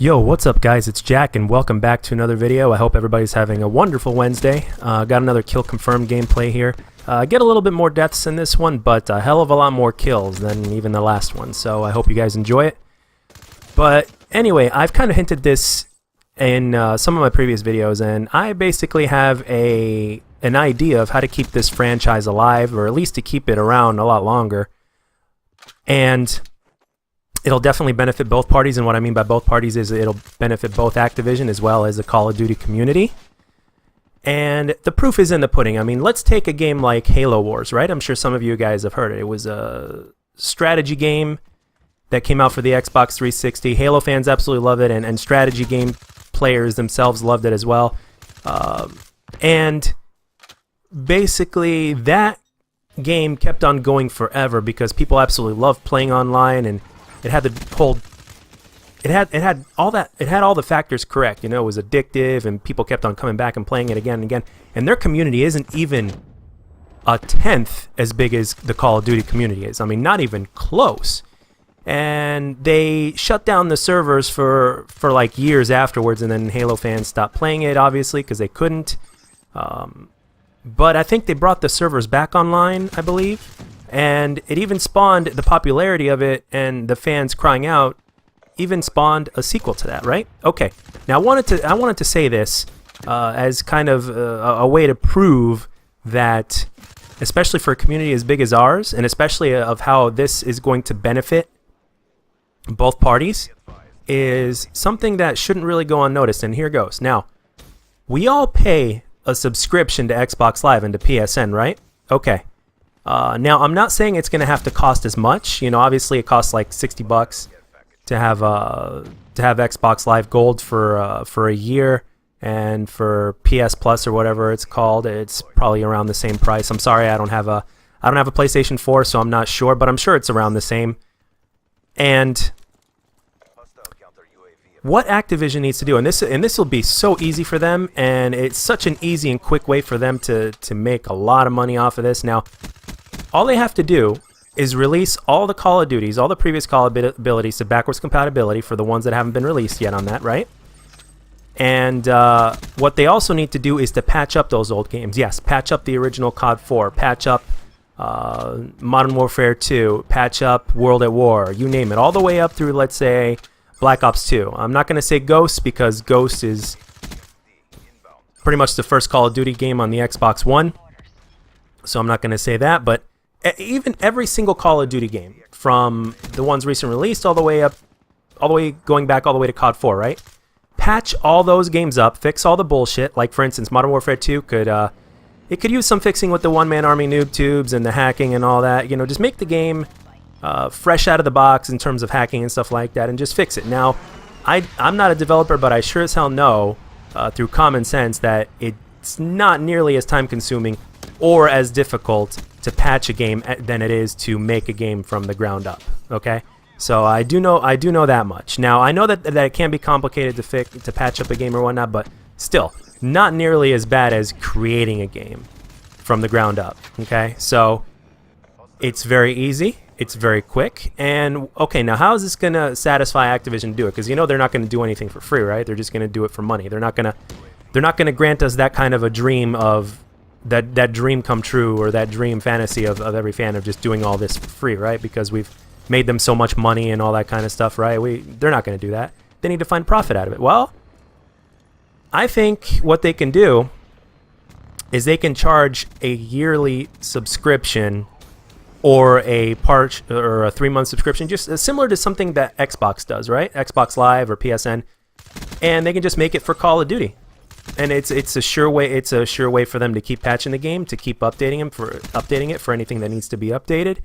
Yo, what's up guys? It's Jack and welcome back to another video. I hope everybody's having a wonderful Wednesday. Got another kill confirmed gameplay here. Get a little bit more deaths in this one, but a hell of a lot more kills than even the last one. So I hope you guys enjoy it. But anyway, I've kind of hinted this in some of my previous videos, and I basically have an idea of how to keep this franchise alive, or at least to keep it around a lot longer. And it'll definitely benefit both parties, and what I mean by both parties is it'll benefit both Activision as well as the Call of Duty community. And the proof is in the pudding. I mean, let's take a game like Halo Wars, right? I'm sure some of you guys have heard it. It was a strategy game that came out for the Xbox 360. Halo fans absolutely love it, and strategy game players themselves loved it as well. And basically, that game kept on going forever because people absolutely loved playing online, and it had the whole, it had all the factors correct. You know, it was addictive, and people kept on coming back and playing it again and again. And their community isn't even a tenth as big as the Call of Duty community is. I mean, not even close. And they shut down the servers for like years afterwards, and then Halo fans stopped playing it, obviously, because they couldn't. But I think they brought the servers back online, I believe. And it even spawned the popularity of it, and the fans crying out even spawned a sequel to that, right? Okay. Now I wanted to say this as kind of a way to prove that, especially for a community as big as ours, and especially of how this is going to benefit both parties, is something that shouldn't really go unnoticed. And here goes. Now, we all pay a subscription to Xbox Live and to PSN, right? Okay. Now, I'm not saying it's going to have to cost as much. You know, obviously it costs like $60 to have Xbox Live Gold for a year, and for PS Plus or whatever it's called, it's probably around the same price. I'm sorry, I don't have a PlayStation 4, so I'm not sure, but I'm sure it's around the same. And what Activision needs to do, and this will be so easy for them, and it's such an easy and quick way for them to make a lot of money off of this. Now, all they have to do is release all the Call of Duties, all the previous Call of Duties to backwards compatibility for the ones that haven't been released yet on that, right? And what they also need to do is to patch up those old games. Yes, patch up the original COD 4, patch up Modern Warfare 2, patch up World at War, you name it, all the way up through, let's say, Black Ops 2. I'm not going to say Ghost, because Ghost is pretty much the first Call of Duty game on the Xbox One, so I'm not going to say that, but even every single Call of Duty game, from the ones recently released all the way going back all the way to COD 4, right? Patch all those games up, fix all the bullshit. Like, for instance, Modern Warfare 2 could use some fixing with the one-man army noob tubes and the hacking and all that. You know, just make the game fresh out of the box in terms of hacking and stuff like that, and just fix it. Now, I'm not a developer, but I sure as hell know through common sense that it's not nearly as time-consuming or as difficult to patch a game than it is to make a game from the ground up. Okay, so I do know that much. Now, I know that it can be complicated to patch up a game or whatnot, but still, not nearly as bad as creating a game from the ground up. Okay, so it's very easy. It's very quick. And okay, now how is this going to satisfy Activision to do it? Because you know they're not going to do anything for free, right? They're just going to do it for money. They're not going to grant us that kind of a dream of that dream come true, or that dream fantasy of every fan of just doing all this for free, right? Because we've made them so much money and all that kind of stuff, right? They're not going to do that. They need to find profit out of it. Well, I think what they can do is they can charge a yearly subscription, or a 3-month subscription, just similar to something that Xbox does, right? Xbox Live or PSN, and they can just make it for Call of Duty. And it's a sure way for them to keep patching the game, to keep updating it for anything that needs to be updated,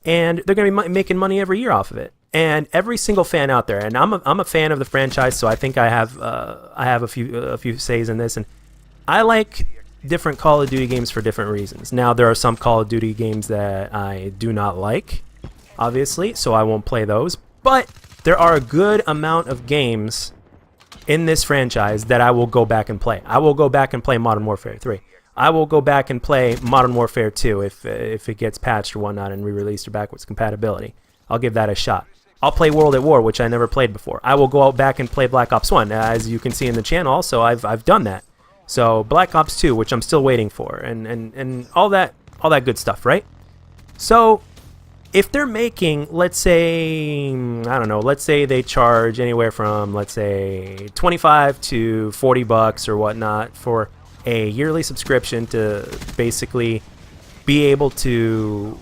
and they're going to be making money every year off of it. And every single fan out there, and I'm a fan of the franchise, so I think I have a few says in this, and I like different Call of Duty games for different reasons. Now, there are some Call of Duty games that I do not like, obviously, so I won't play those, but there are a good amount of games in this franchise that I will go back and play. I will go back and play Modern Warfare 3. I will go back and play Modern Warfare 2 if it gets patched or whatnot and re-released or backwards compatibility. I'll give that a shot. I'll play World at War, which I never played before. I will go out back and play Black Ops 1. As you can see in the channel also, I've done that. So Black Ops 2, which I'm still waiting for, and all that good stuff, right? So if they're making, let's say, I don't know, let's say they charge anywhere from, let's say, 25 to 40 bucks or whatnot for a yearly subscription to basically be able to,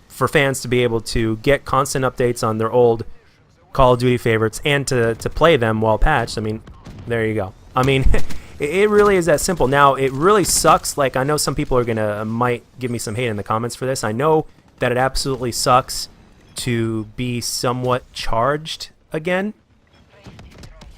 for fans to be able to get constant updates on their old Call of Duty favorites and to play them while patched. I mean, there you go. I mean, it really is that simple. Now, it really sucks. Like, I know some people are might give me some hate in the comments for this. I know that it absolutely sucks to be somewhat charged again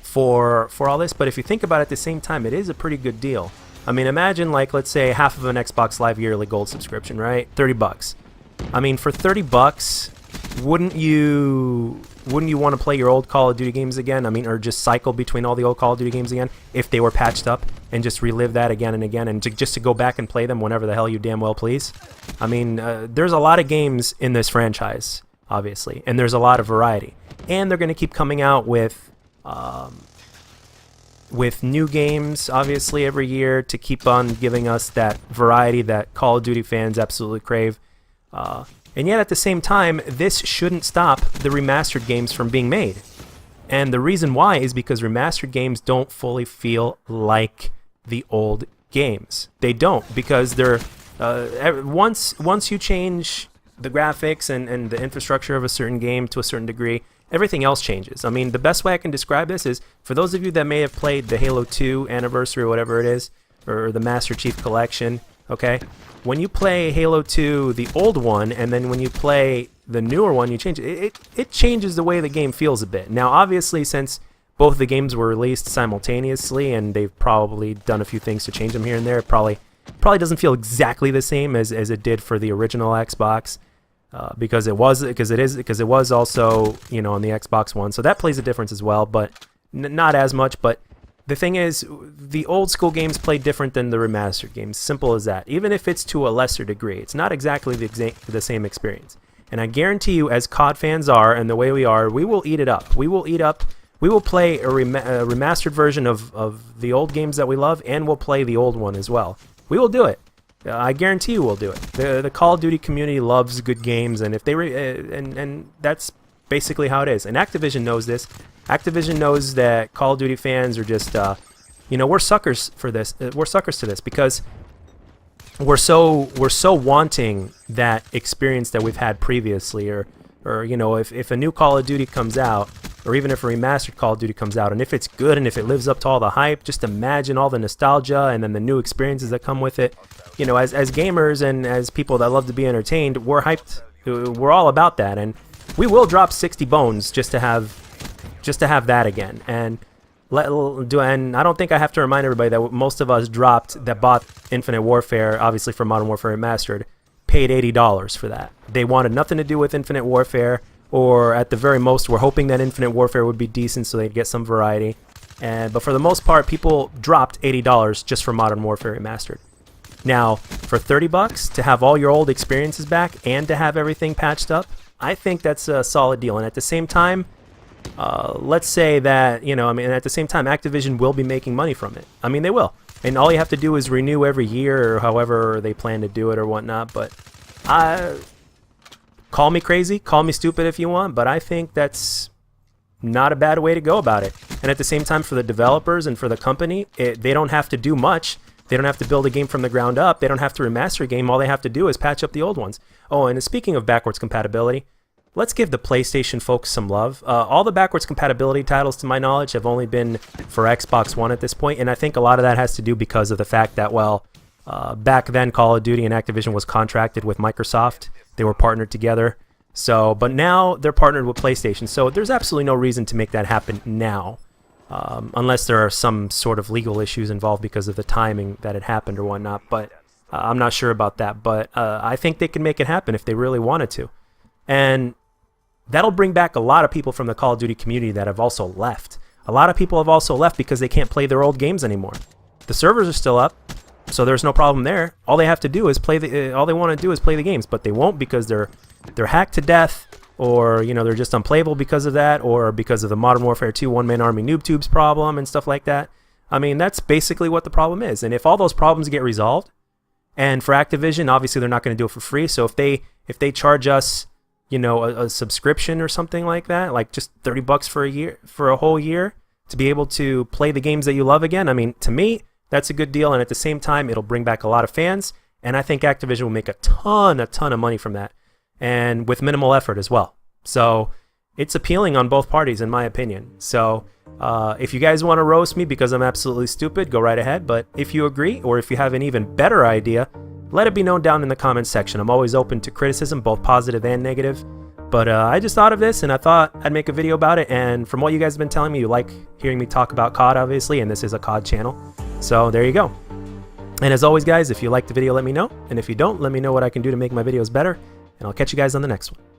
for all this, but if you think about it at the same time, it is a pretty good deal. I mean, imagine, like, let's say half of an Xbox Live yearly gold subscription, right? 30 bucks. I mean, for 30 bucks, wouldn't you want to play your old Call of Duty games again? I mean, or just cycle between all the old Call of Duty games again if they were patched up and just relive that again and again and just to go back and play them whenever the hell you damn well please? I mean, there's a lot of games in this franchise, obviously, and there's a lot of variety. And they're going to keep coming out with new games, obviously, every year to keep on giving us that variety that Call of Duty fans absolutely crave. And yet, at the same time, this shouldn't stop the remastered games from being made. And the reason why is because remastered games don't fully feel like the old games. They don't, because they're once you change the graphics and the infrastructure of a certain game to a certain degree, everything else changes. I mean, the best way I can describe this is, for those of you that may have played the Halo 2 Anniversary or whatever it is, or the Master Chief Collection, okay? When you play Halo 2, the old one, and then when you play the newer one, you change it. It changes the way the game feels a bit. Now, obviously, since both the games were released simultaneously, and they've probably done a few things to change them here and there, it probably doesn't feel exactly the same as it did for the original Xbox, because it was also, you know, on the Xbox One, so that plays a difference as well, but not as much. But the thing is, the old school games play different than the remastered games. Simple as that. Even if it's to a lesser degree, it's not exactly the same experience. And I guarantee you, as COD fans are, and the way we are, we will eat it up. We will play a remastered version of the old games that we love, and we'll play the old one as well. We will do it. I guarantee you we'll do it. The Call of Duty community loves good games, and if they and that's basically how it is. And Activision knows this. Activision knows that Call of Duty fans are just, you know, we're suckers for this. We're suckers to this because we're so wanting that experience that we've had previously, or you know, if a new Call of Duty comes out, or even if a remastered Call of Duty comes out, and if it's good and if it lives up to all the hype, just imagine all the nostalgia and then the new experiences that come with it. You know, as gamers and as people that love to be entertained, we're hyped. We're all about that, and we will drop 60 bones just to have that again. And I don't think I have to remind everybody that most of us that bought Infinite Warfare, obviously for Modern Warfare Remastered, paid $80 for that. They wanted nothing to do with Infinite Warfare, or at the very most, we're hoping that Infinite Warfare would be decent so they'd get some variety. But for the most part, people dropped $80 just for Modern Warfare Remastered. Now, for 30 bucks to have all your old experiences back and to have everything patched up, I think that's a solid deal. And at the same time, let's say that, you know, I mean, at the same time, Activision will be making money from it. I mean, they will. And all you have to do is renew every year, or however they plan to do it or whatnot. But call me crazy, call me stupid if you want, but I think that's not a bad way to go about it. And at the same time, for the developers and for the company, they don't have to do much. They don't have to build a game from the ground up. They don't have to remaster a game. All they have to do is patch up the old ones. Oh, and speaking of backwards compatibility, let's give the PlayStation folks some love. All the backwards compatibility titles, to my knowledge, have only been for Xbox One at this point, and I think a lot of that has to do because of the fact that, well, back then Call of Duty and Activision was contracted with Microsoft. They were partnered together. So, but now they're partnered with PlayStation, so there's absolutely no reason to make that happen now, unless there are some sort of legal issues involved because of the timing that it happened or whatnot. But I'm not sure about that. But I think they can make it happen if they really wanted to, and that'll bring back a lot of people from the Call of Duty community that have also left. A lot of people have also left because they can't play their old games anymore. The servers are still up, so there's no problem there. All they have to do is play all they want to do is play the games, but they won't because they're hacked to death. or you know, they're just unplayable because of that, or because of the Modern Warfare 2 one-man army noob tubes problem and stuff like that. I mean, that's basically what the problem is. And if all those problems get resolved, and for Activision, obviously they're not going to do it for free. So if they charge us, you know, a subscription or something like that, like just $30 for a year, for a whole year, to be able to play the games that you love again, I mean, to me, that's a good deal. And at the same time, it'll bring back a lot of fans. And I think Activision will make a ton of money from that, and with minimal effort as well. So it's appealing on both parties, in my opinion. So if you guys want to roast me because I'm absolutely stupid, go right ahead. But if you agree, or if you have an even better idea, let it be known down in the comments section. I'm always open to criticism, both positive and negative. But I just thought of this, and I thought I'd make a video about it. And from what you guys have been telling me, you like hearing me talk about COD, obviously, and this is a COD channel. So there you go. And as always, guys, if you liked the video, let me know. And if you don't, let me know what I can do to make my videos better. And I'll catch you guys on the next one.